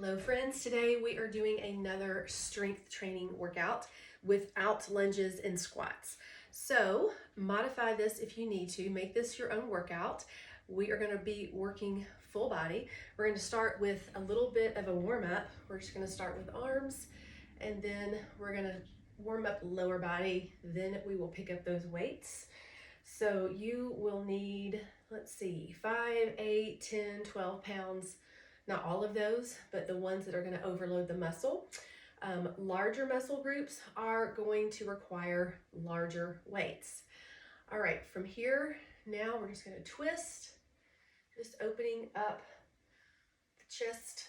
Hello friends, today we are doing another strength training workout without lunges and squats. So modify this if you need to, make this your own workout. We are going to be working full body. We're going to start with a little bit of a warm up. We're just going to start with arms and then we're going to warm up lower body. Then we will pick up those weights. So you will need, let's see, 5, 8, 10, 12 pounds. Not all of those, but the ones that are going to overload the muscle. Larger muscle groups are going to require larger weights. All right, from here, now we're just going to twist, just opening up the chest,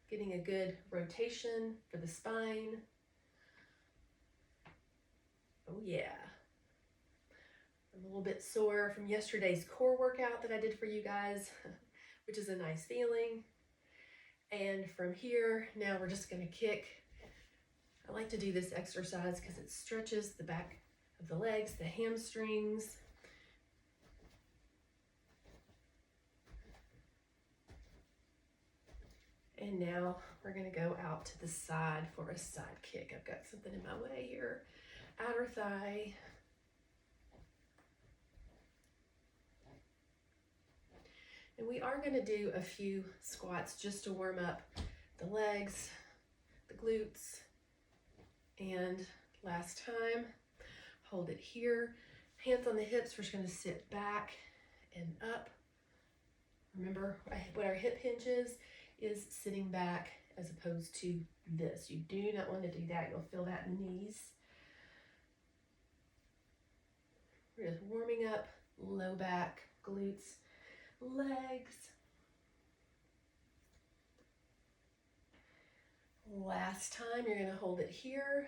getting a good rotation for the spine. Oh yeah. I'm a little bit sore from yesterday's core workout that I did for you guys, which is a nice feeling. And from here, now we're just going to kick. I like to do this exercise because it stretches the back of the legs, the hamstrings. And now we're going to go out to the side for a side kick. I've got something in my way here. Outer thigh. And we are going to do a few squats just to warm up the legs, the glutes. And last time, hold it here. Hands on the hips, we're just going to sit back and up. Remember, what our hip hinge is sitting back as opposed to this. You do not want to do that. You'll feel that in the knees. We're just warming up low back, glutes, legs. Last time, you're going to hold it here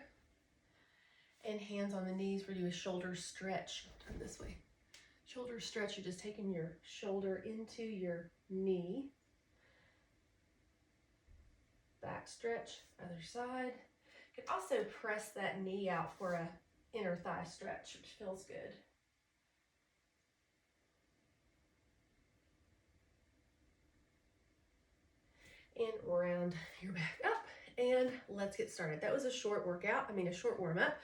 and hands on the knees. We're doing a shoulder stretch. Turn this way. Shoulder stretch, you're just taking your shoulder into your knee. Back stretch, other side. You can also press that knee out for a inner thigh stretch, which feels good. And round your back up. And let's get started. That was a short workout, a short warm up,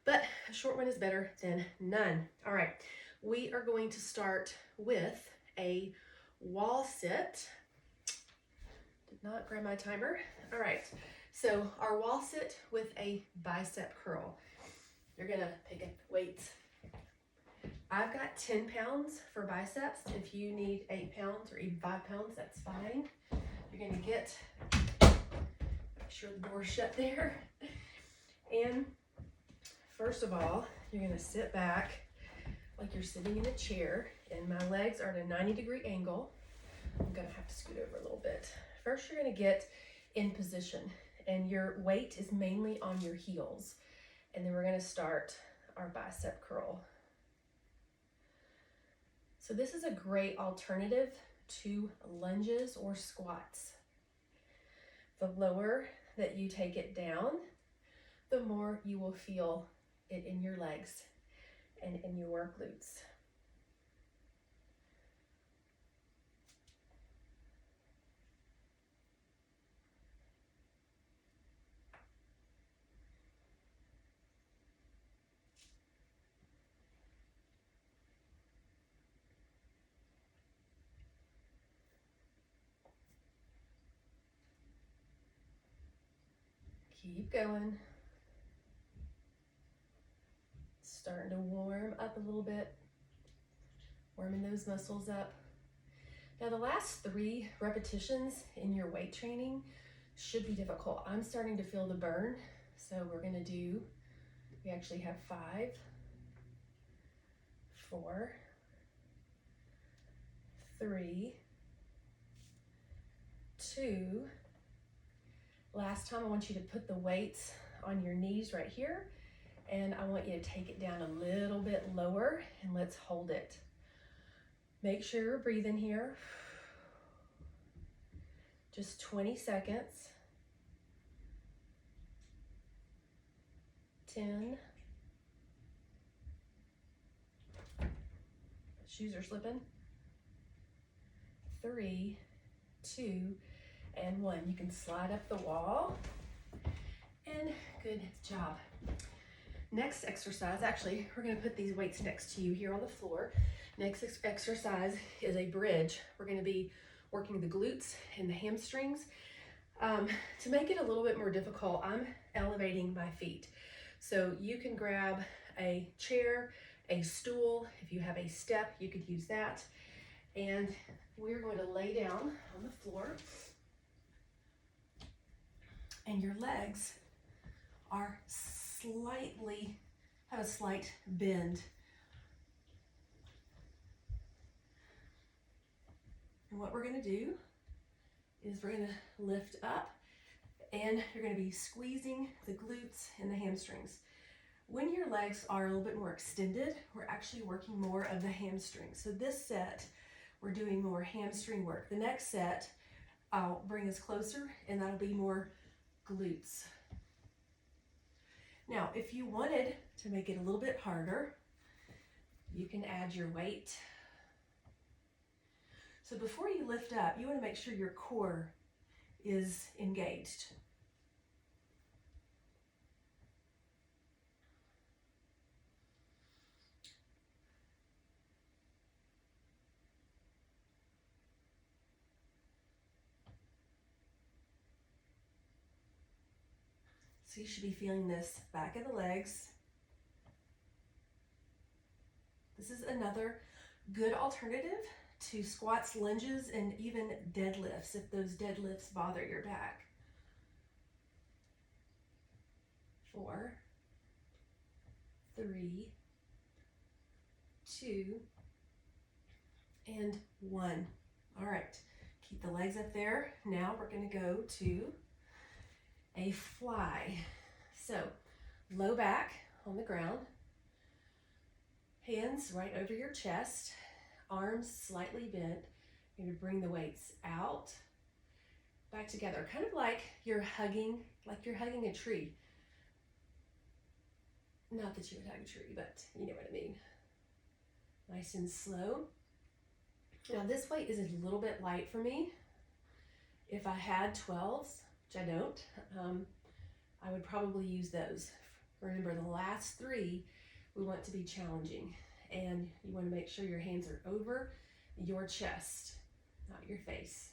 but a short one is better than none. All right, we are going to start with a wall sit. Did not grab my timer. All right, so our wall sit with a bicep curl. You're gonna pick up weights. I've got 10 pounds for biceps. If you need 8 pounds or even 5 pounds, that's fine. You're gonna get, make sure the door's shut there. And first of all, you're gonna sit back like you're sitting in a chair, and my legs are at a 90-degree angle. I'm gonna have to scoot over a little bit. First, you're gonna get in position, and your weight is mainly on your heels. And then we're gonna start our bicep curl. So this is a great alternative to lunges or squats. The lower that you take it down, the more you will feel it in your legs and in your glutes. Keep going. Starting to warm up a little bit, warming those muscles up. Now the last 3 repetitions in your weight training should be difficult. I'm starting to feel the burn, so we're gonna do, we actually have 5, 4, 3, 2. Last time, I want you to put the weights on your knees right here, and I want you to take it down a little bit lower, and let's hold it. Make sure you're breathing here. Just 20 seconds. 10. Shoes are slipping. 3, 2, and 1. You can slide up the wall, and good job. Next exercise, actually, we're going to put these weights next to you here on the floor. Next exercise is a bridge. We're going to be working the glutes and the hamstrings. To make it a little bit more difficult, I'm elevating my feet. So you can grab a chair, a stool. If you have a step, you could use that. And we're going to lay down on the floor. And your legs are have a slight bend. And what we're going to do is we're going to lift up, and you're going to be squeezing the glutes and the hamstrings. When your legs are a little bit more extended, we're actually working more of the hamstrings. So this set, we're doing more hamstring work. The next set, I'll bring us closer, and that'll be more glutes. Now, if you wanted to make it a little bit harder, you can add your weight. So before you lift up, you want to make sure your core is engaged. So you should be feeling this back of the legs. This is another good alternative to squats, lunges, and even deadlifts if those deadlifts bother your back. 4, 3, 2, and 1. All right, keep the legs up there. Now we're going to go to a fly. So low back on the ground, hands right over your chest, arms slightly bent. You're going to bring the weights out, back together, kind of like you're hugging a tree. Not that you would hug a tree, but you know what I mean. Nice and slow. Now this weight is a little bit light for me. If I had 12s, which I don't, I would probably use those. Remember, the last 3 we want to be challenging, and you want to make sure your hands are over your chest, not your face.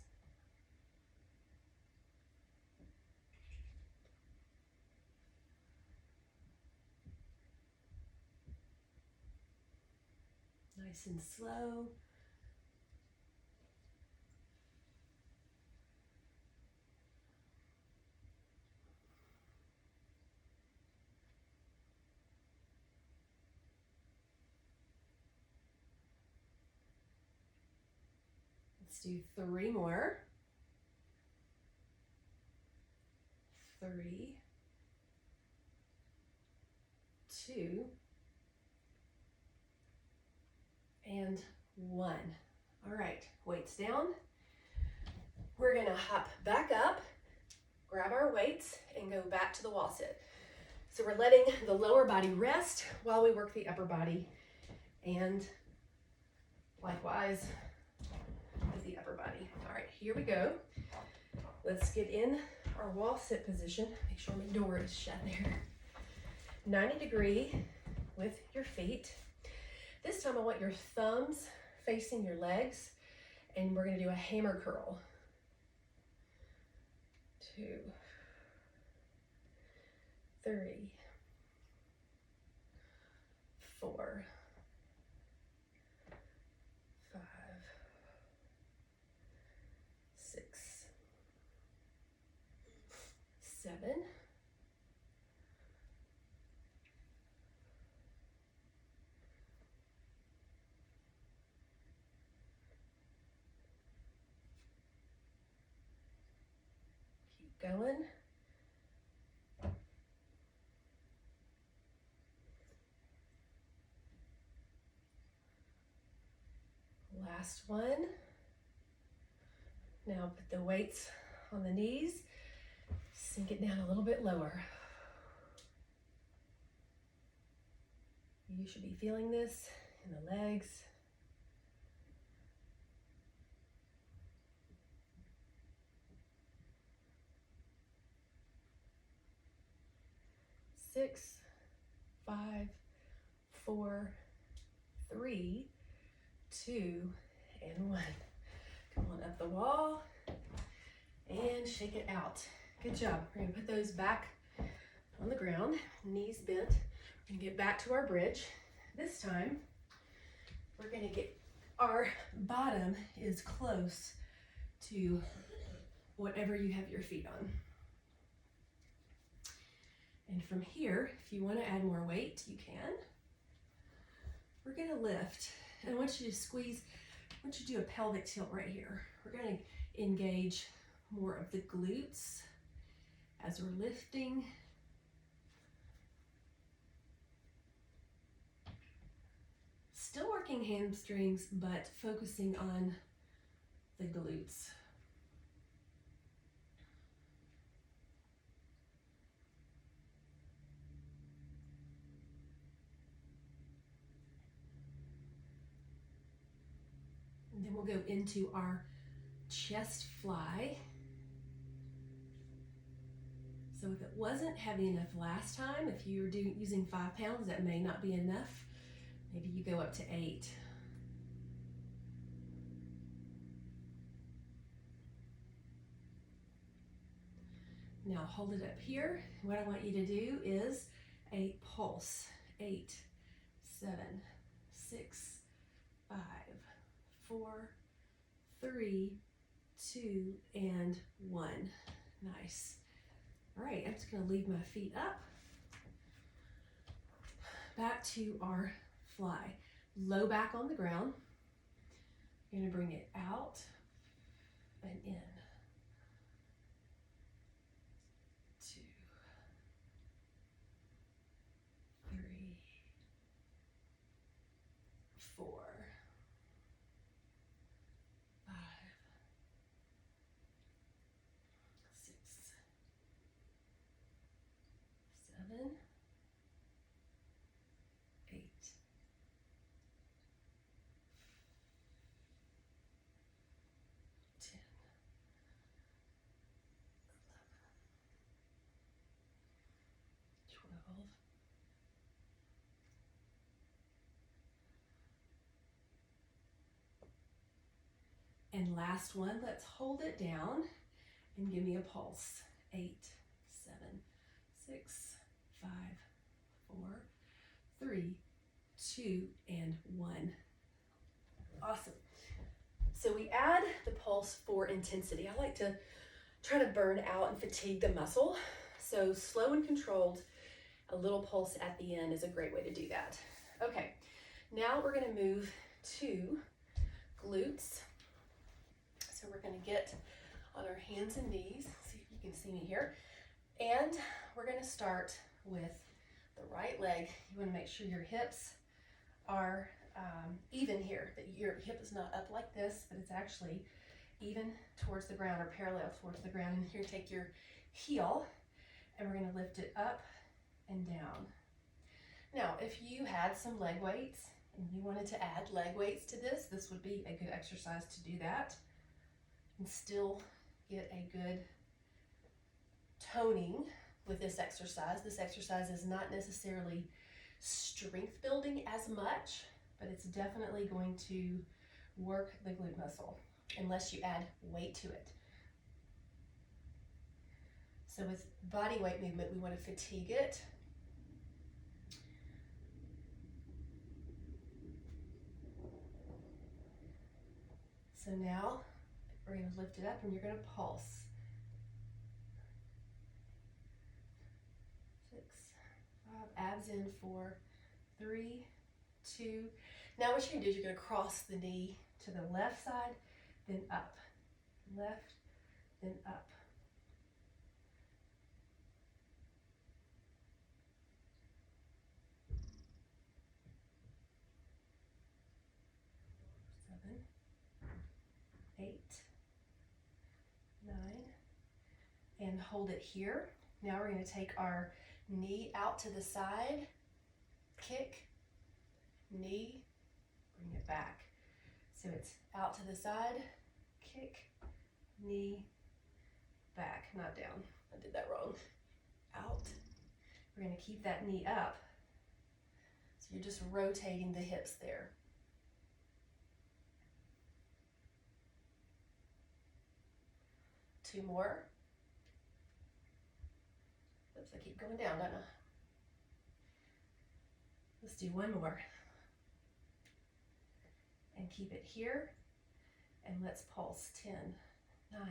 Nice and slow. Let's do 3 more. 3, 2, and 1. All right, weights down. We're gonna hop back up, grab our weights, and go back to the wall sit. So we're letting the lower body rest while we work the upper body, and likewise with the upper body. All right, here we go. Let's get in our wall sit position. Make sure my door is shut there. 90 degree with your feet. This time I want your thumbs facing your legs, and we're going to do a hammer curl. 2, 3, 4, 5, 6, 7, 8. Going. Last one. Now put the weights on the knees, sink it down a little bit lower. You should be feeling this in the legs. 6, 5, 4, 3, 2, and 1. Come on up the wall and shake it out. Good job. We're gonna put those back on the ground, knees bent. We're gonna get back to our bridge. This time, we're gonna get our bottom is close to whatever you have your feet on. And from here, if you want to add more weight, you can. We're gonna lift, and I want you to squeeze, I want you to do a pelvic tilt right here. We're gonna engage more of the glutes as we're lifting. Still working hamstrings, but focusing on the glutes. And then we'll go into our chest fly. So if it wasn't heavy enough last time, if you were using 5 pounds, that may not be enough. Maybe you go up to 8. Now hold it up here. What I want you to do is a pulse. 8, 7, 6, 5, 4, 3, 2, and 1. Nice. All right, I'm just gonna leave my feet up. Back to our fly. Low back on the ground. You're gonna bring it out and in. 2, 3, 4, 5, 6, 7, 8, 10, 12, 13. And last one, let's hold it down and give me a pulse. 8, 7, 6, 5, 4, 3, 2, and 1. Awesome. So we add the pulse for intensity. I like to try to burn out and fatigue the muscle. So slow and controlled, a little pulse at the end is a great way to do that. Okay, now we're gonna move to glutes. So we're gonna get on our hands and knees. See if you can see me here. And we're gonna start with the right leg. You wanna make sure your hips are even here, that your hip is not up like this, but it's actually even towards the ground or parallel towards the ground. And here, take your heel and we're gonna lift it up and down. Now, if you had some leg weights and you wanted to add leg weights to this, this would be a good exercise to do that and still get a good toning with this exercise. This exercise is not necessarily strength building as much, but it's definitely going to work the glute muscle unless you add weight to it. So with body weight movement, we want to fatigue it. So now we're going to lift it up and you're going to pulse. 6, 5, abs in 4, 3, 2. Now what you're going to do is you're going to cross the knee to the left side, then up. Left, then up. Seven, 8, 9, and hold it here. Now we're going to take our knee out to the side, kick, knee, bring it back. So it's out to the side, kick, knee, back, not down. I did that wrong. Out, We're going to keep that knee up. So you're just rotating the hips there. Two more. Oops, I keep going down, don't I? Let's do one more. And keep it here. And let's pulse. 10, 9,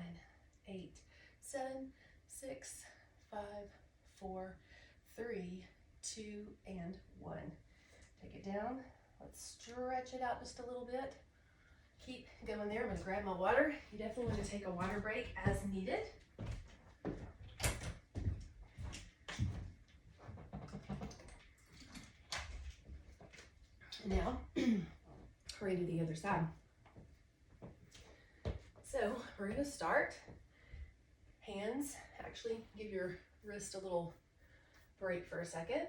8, 7, 6, 5, 4, 3, 2, and 1. Take it down. Let's stretch it out just a little bit. Keep going there. I'm going to grab my water. You definitely want to take a water break as needed. Now, we're going to do the other side. So we're going to start. Hands, actually give your wrist a little break for a second.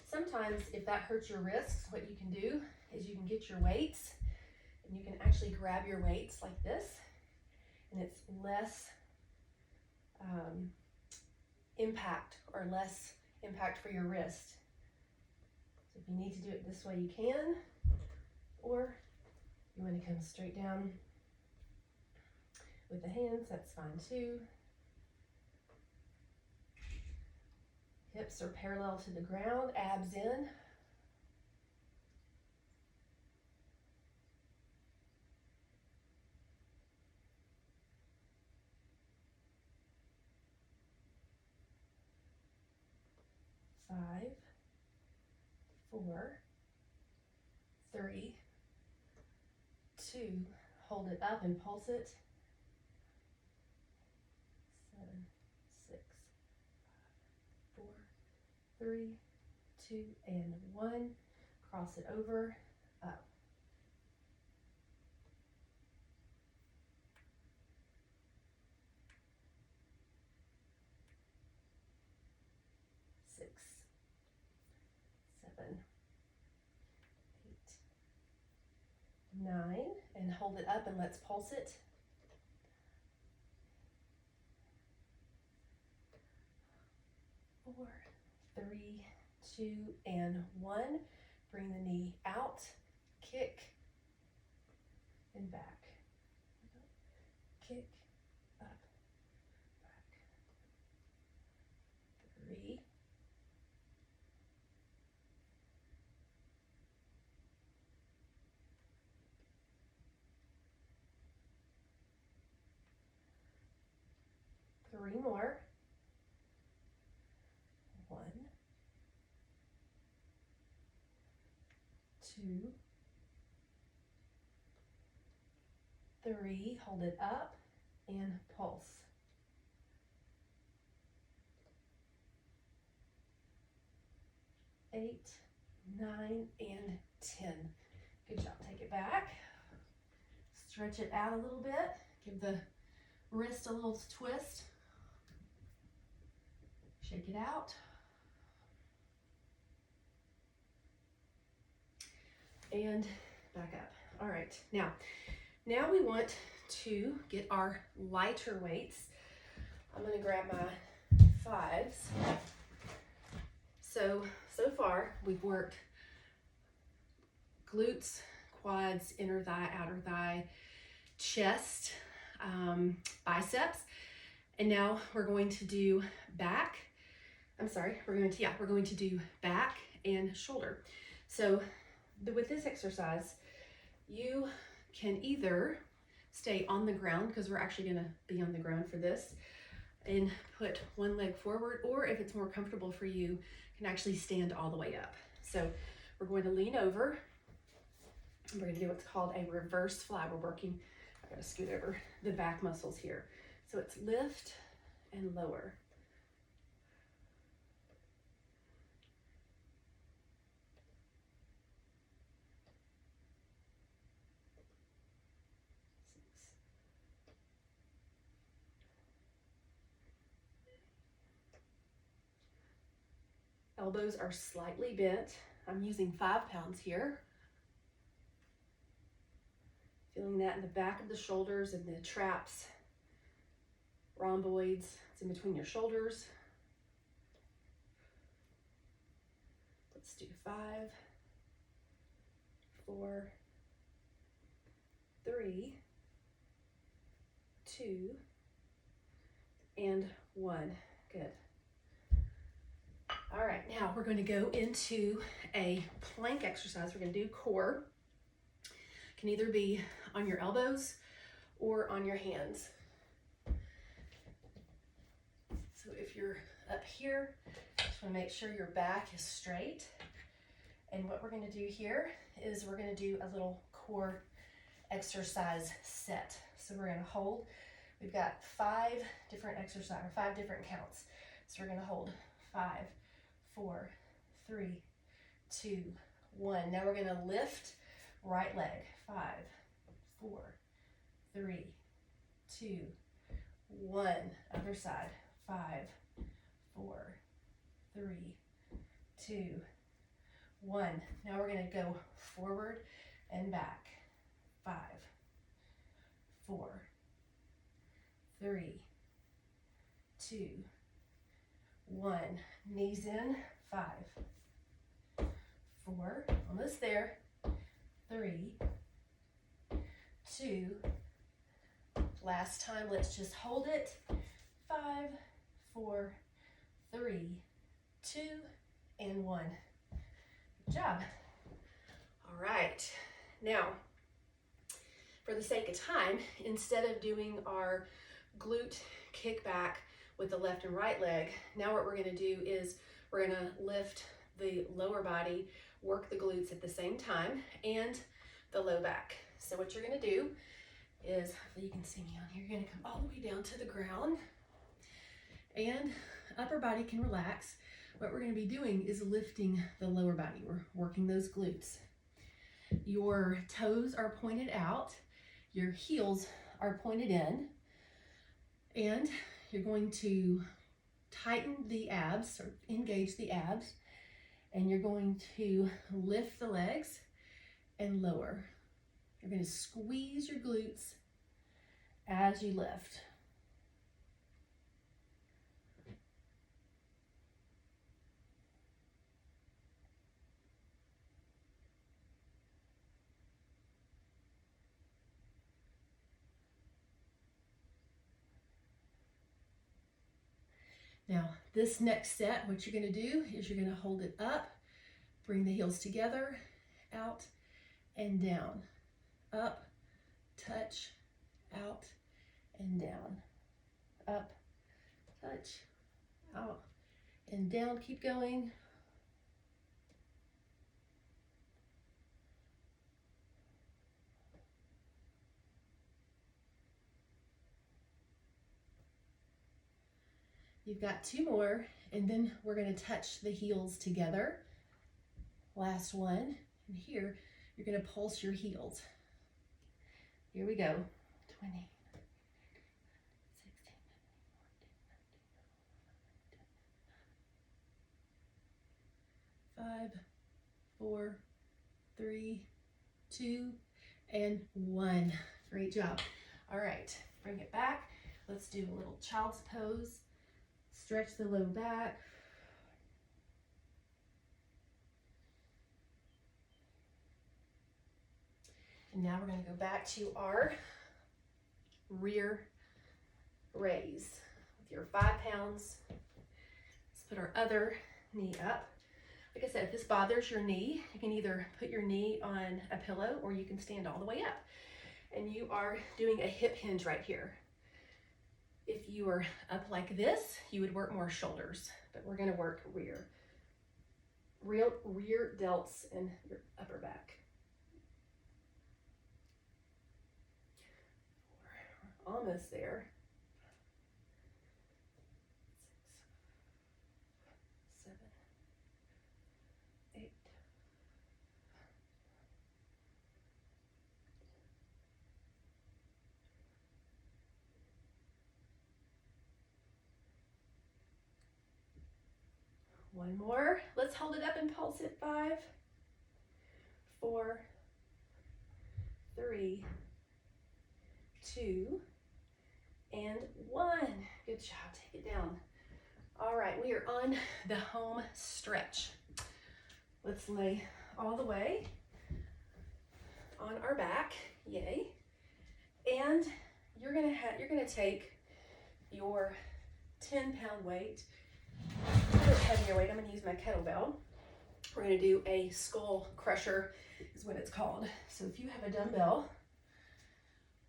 Sometimes if that hurts your wrists, what you can do is you can get your weights and you can actually grab your weights like this, and it's less impact or less impact for your wrist. So if you need to do it this way, you can, or you want to come straight down with the hands, that's fine too. Hips are parallel to the ground, abs in. Five, 4, 3, 2, hold it up and pulse it. 7, 6, 5, 4, 3, 2, and 1. Cross it over, up. Six, 7, 8, 9, and hold it up and let's pulse it. 4, 3, 2, and 1. Bring the knee out, kick, and back. Kick, up, back. 3, 3 more. 1, 2, 3, hold it up and pulse. 8, 9, and 10. Good job. Take it back. Stretch it out a little bit. Give the wrist a little twist. Shake it out. And back up. All right. Now we want to get our lighter weights. I'm going to grab my 5s. So far we've worked glutes, quads, inner thigh, outer thigh, chest, biceps, and now we're going to do back. We're going to do back and shoulder. So with this exercise, you can either stay on the ground, because we're actually going to be on the ground for this, and put one leg forward, or if it's more comfortable for you, can actually stand all the way up. So we're going to lean over. We're going to do what's called a reverse fly. We're working, I got to scoot over the back muscles here. So it's lift and lower. Elbows are slightly bent. I'm using 5 pounds here. Feeling that in the back of the shoulders and the traps, rhomboids. It's in between your shoulders. Let's do 5, 4, 3, 2, and 1. Good. All right, now we're going to go into a plank exercise. We're going to do core. It can either be on your elbows or on your hands. So if you're up here, just want to make sure your back is straight. And what we're going to do here is we're going to do a little core exercise set. So we're going to hold. We've got 5 different exercise, or 5 different counts. So we're going to hold 5, 4, 3, 2, 1. Now we're going to lift right leg. 5, 4, 3, 2, 1. Other side. 5, 4, 3, 2, 1. Now we're going to go forward and back. 5, 4, 3, 2, 1. Knees in. 5, 4, almost there. 3, 2. Last time, let's just hold it. 5, 4, 3, 2, and 1. Good job. All right. Now, for the sake of time, instead of doing our glute kickback with the left and right leg, now what we're going to do is we're going to lift the lower body, work the glutes at the same time, and the low back. So what you're going to do is, you can see me on here, you're going to come all the way down to the ground, and upper body can relax. What we're going to be doing is lifting the lower body. We're working those glutes. Your toes are pointed out, your heels are pointed in, and you're going to tighten the abs, or engage the abs, and you're going to lift the legs and lower. You're going to squeeze your glutes as you lift. Now, this next set, what you're going to do is you're going to hold it up, bring the heels together, out and down, up, touch, out and down, up, touch, out and down. Keep going. You've got 2 more, and then we're going to touch the heels together. Last one, and here you're going to pulse your heels. Here we go. 20, 16, 5, 4, 3, 2, and 1. Great job. All right, bring it back. Let's do a little child's pose. Stretch the low back. And now we're going to go back to our rear raise with your 5 pounds. Let's put our other knee up. Like I said, if this bothers your knee, you can either put your knee on a pillow or you can stand all the way up. And you are doing a hip hinge right here. If you were up like this, you would work more shoulders, but we're going to work rear delts and your upper back. We're almost there. 6, 7, 8. One more. Let's hold it up and pulse it. 5, 4, 3, 2, and 1. Good job. Take it down. All right, we are on the home stretch. Let's lay all the way on our back, yay. And you're gonna take your 10-pound weight, a little bit heavier weight. I'm gonna use my kettlebell. We're gonna do a skull crusher is what it's called. So if you have a dumbbell,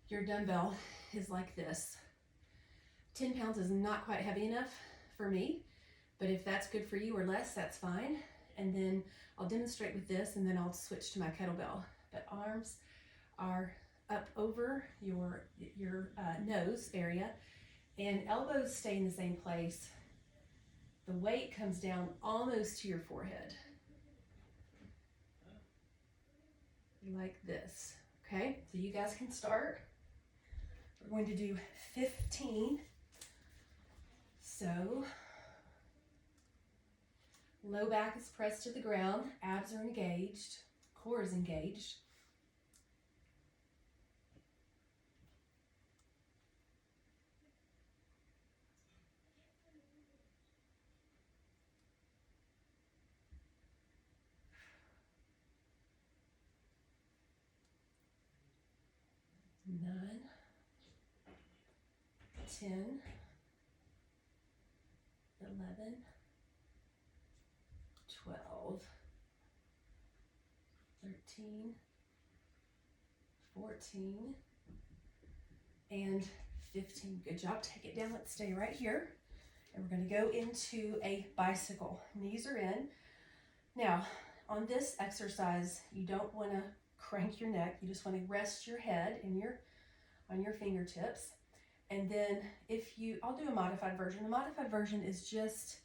your dumbbell is like this. 10 pounds is not quite heavy enough for me, but if that's good for you or less, that's fine. And then I'll demonstrate with this and then I'll switch to my kettlebell. But arms are up over your nose area and elbows stay in the same place. The weight comes down almost to your forehead. Like this, okay? So you guys can start. We're going to do 15. So, low back is pressed to the ground, abs are engaged, core is engaged. Nine, 10, 11, 12, 13, 14, and 15. Good job. Take it down. Let's stay right here. And we're going to go into a bicycle. Knees are in. Now, on this exercise, you don't want to crank your neck. You just want to rest your head on your fingertips. And then I'll do a modified version. The modified version is just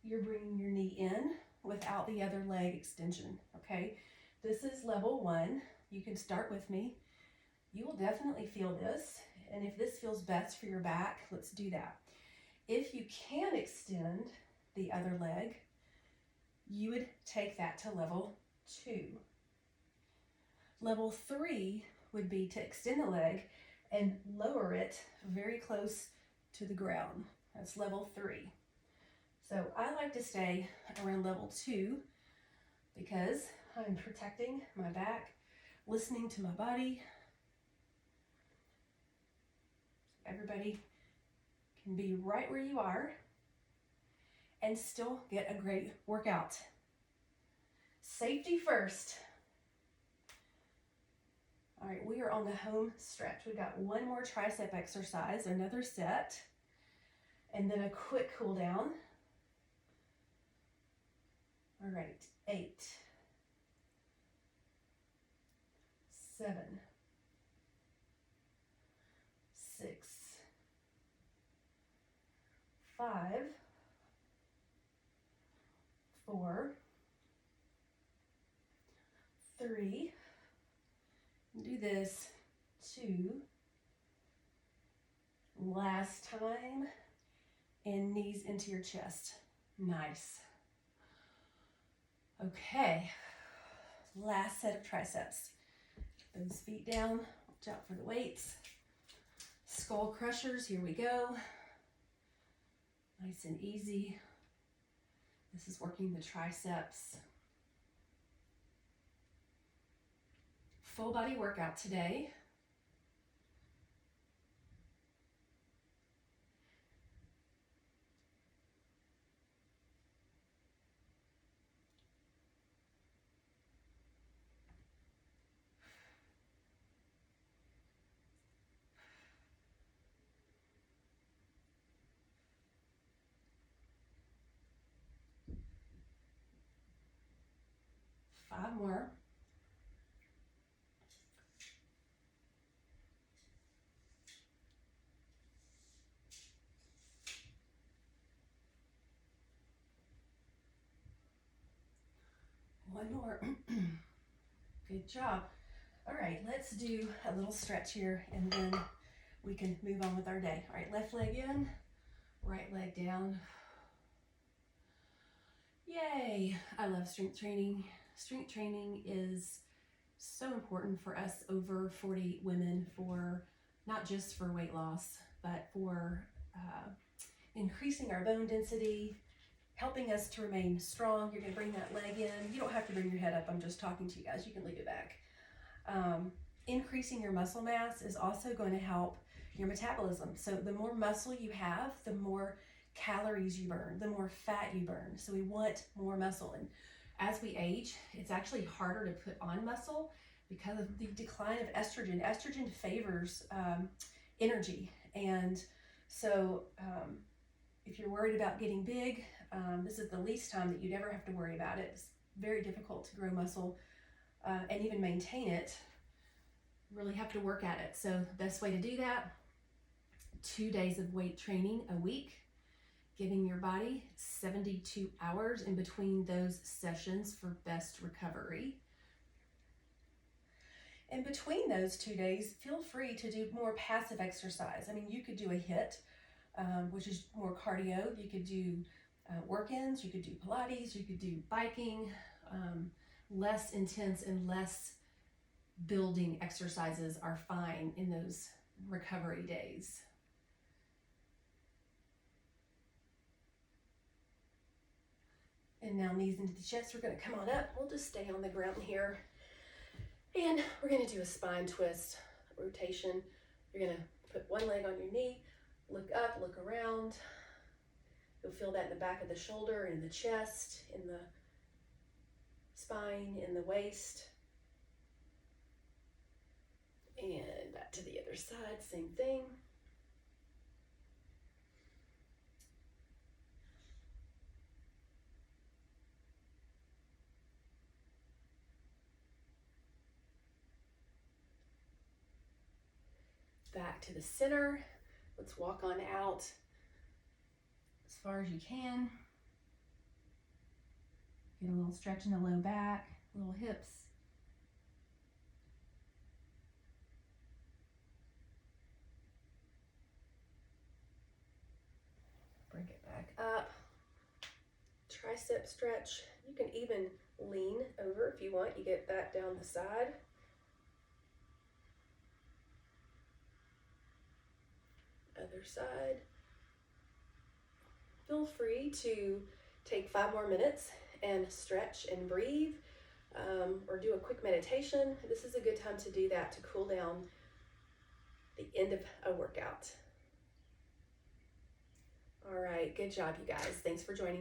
you're bringing your knee in without the other leg extension, okay? This is level 1. You can start with me. You will definitely feel this. And if this feels best for your back, let's do that. If you can extend the other leg, you would take that to level 2. Level 3 would be to extend the leg and lower it very close to the ground. That's level 3. So I like to stay around level 2 because I'm protecting my back, listening to my body. Everybody can be right where you are and still get a great workout. Safety first. All right, we are on the home stretch. We've got one more tricep exercise, another set, and then a quick cool down. All right, 8, 7, 6, 5, 4, 3, do this, 2, last time, and knees into your chest. Nice. Okay, last set of triceps. Those feet down, watch out for the weights. Skull crushers, here we go. Nice and easy. This is working the triceps. Full body workout today. Five more. One more. Good job. All right, let's do a little stretch here and then we can move on with our day. All right, left leg in, right leg down. Yay, I love strength training. Strength training is so important for us over 40 women, for not just for weight loss, but for increasing our bone density, helping us to remain strong. You're gonna bring that leg in. You don't have to bring your head up. I'm just talking to you guys. You can leave it back. Increasing your muscle mass is also going to help your metabolism. So the more muscle you have, the more calories you burn, the more fat you burn. So we want more muscle. And as we age, it's actually harder to put on muscle because of the decline of estrogen. Estrogen favors energy. And so if you're worried about getting big, this is the least time that you'd ever have to worry about it. It's very difficult to grow muscle and even maintain it. Really have to work at it. So the best way to do that, 2 days of weight training a week, giving your body 72 hours in between those sessions for best recovery. In between those 2 days, feel free to do more passive exercise. I mean, you could do a HIIT, which is more cardio. You could do work-ins, you could do Pilates, you could do biking, less intense and less building exercises are fine in those recovery days. And now knees into the chest. We're going to come on up. We'll just stay on the ground here. And we're going to do a spine twist rotation. You're going to put one leg on your knee, look up, look around. You'll feel that in the back of the shoulder, in the chest, in the spine, in the waist. And back to the other side, same thing. Back to the center. Let's walk on out as far as you can. Get a little stretch in the low back, little hips. Bring it back up. Tricep stretch. You can even lean over if you want. You get that down the side. Other side. Feel free to take 5 more minutes and stretch and breathe, or do a quick meditation. This is a good time to do that to cool down the end of a workout. All right, good job, you guys. Thanks for joining.